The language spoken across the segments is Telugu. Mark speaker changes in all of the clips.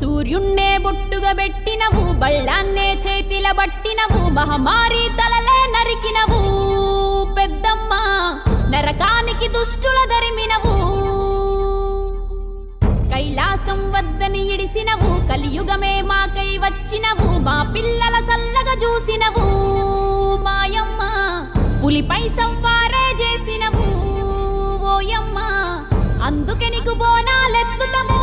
Speaker 1: సూర్యున్నే బొట్టుగా పెట్టినవు, బళ్ళాన్నే చేతిల బట్టినవు, మహమారి తలలే నరికినవు పెద్దమ్మ, నరకానికి దుష్టుల దరిమినవు. కైలాసం వద్దని ఇడిసినవు, కలియుగమే మాకై వచ్చినవు, మా పిల్లల సల్లగా చూసినవు మాయమ్మ, పులిపై సంవారే చేసినవు ఓయమ్మ, అందుకే నీకు బోనాలెత్తుతము.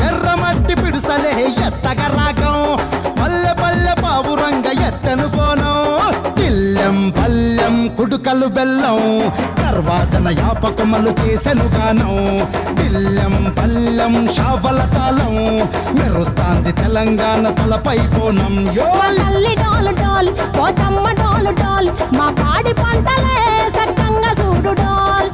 Speaker 2: ఎర్రమట్టి పిడుసలే ఎత్తగా రాగం, పల్లె పల్లె పావురంగ ఎత్తను పోనం, తిల్లెం పల్లెం కుడుకలు బెల్లం, తర్వాతన యాపకమలు చేసెను గానం, తిల్లెం పల్లెం షావల తాళం, మెరుస్తాంది తెలంగాణ తలపై కోణం.
Speaker 3: మా పాడి పంటలే సక్కంగా చూడు డోల్.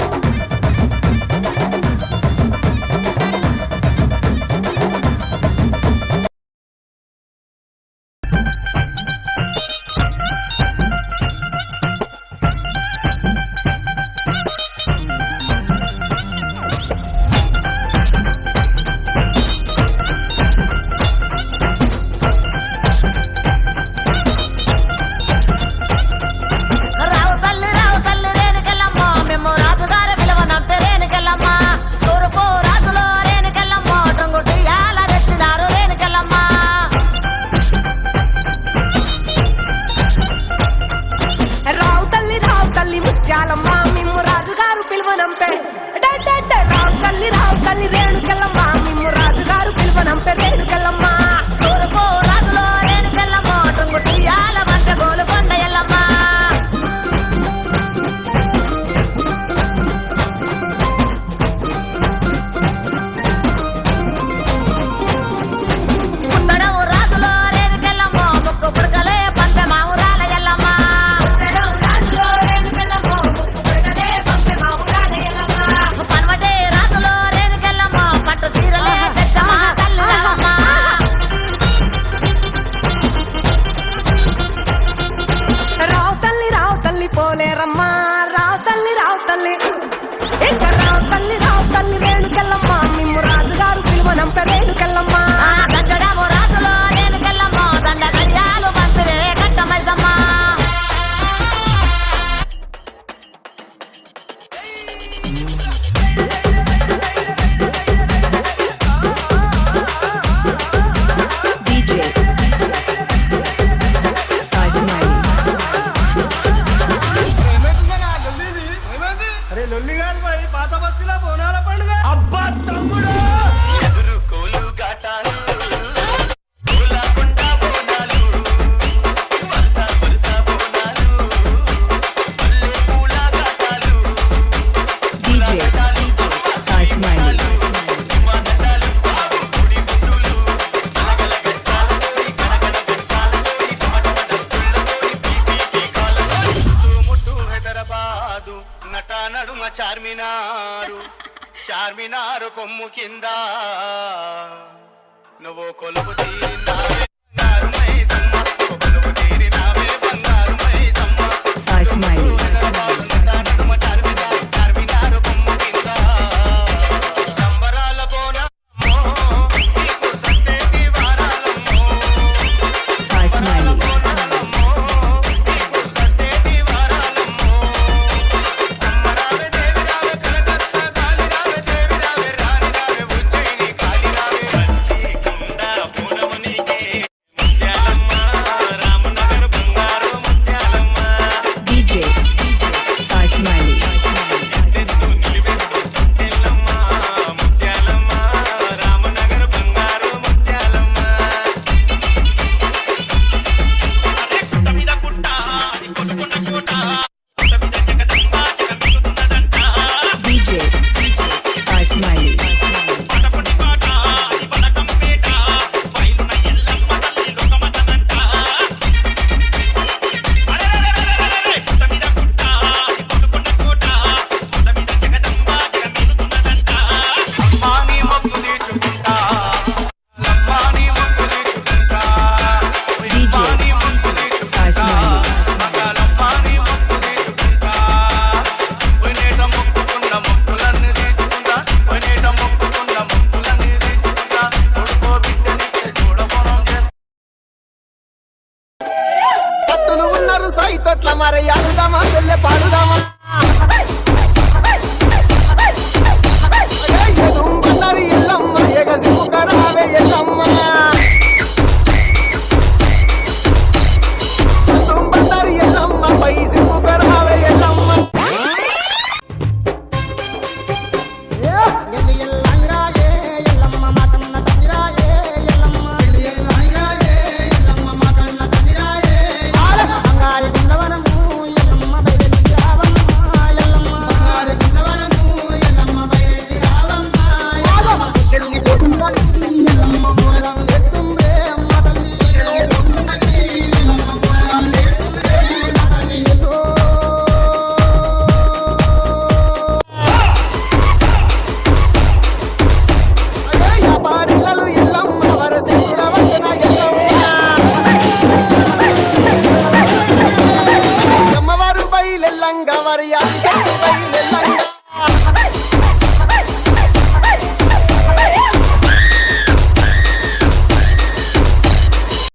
Speaker 2: చార్మినారు కొమ్ము కింద నువ్వు కొలువు తీరినావే బంగారు మైసమ్మ, కొలువు తీరినావే బంగారు మైసమ్మ. చార్మినారు కొమ్ము కింద సంబరాల బోనమ్మో, నీకు సత్తేటి వారాలమ్మో, సంబరాల బోనాలమ్మో, నీకు సత్తేటి వారాలమ్మో. అమ్మరావే దేవి రావే కలకత్తా కాలి రావే దేవి రావే రాణి రావే ఉజ్జయిని కాలి రావే. కంచి కొండ పూనము నీకే
Speaker 4: తొట్ల మరి ఆడుదామా చెల్లె పాడుదామా బండారి ఎల్లమ్మ ఎగసి ముఖరావే ఎల్లమ్మ బండారి ఎల్లమ్మ పైసి ముఖరావే ఎల్లమ్మ అమ్మవారు బయలెల్లంగా మరి అది శక్తి బయలెల్లంగా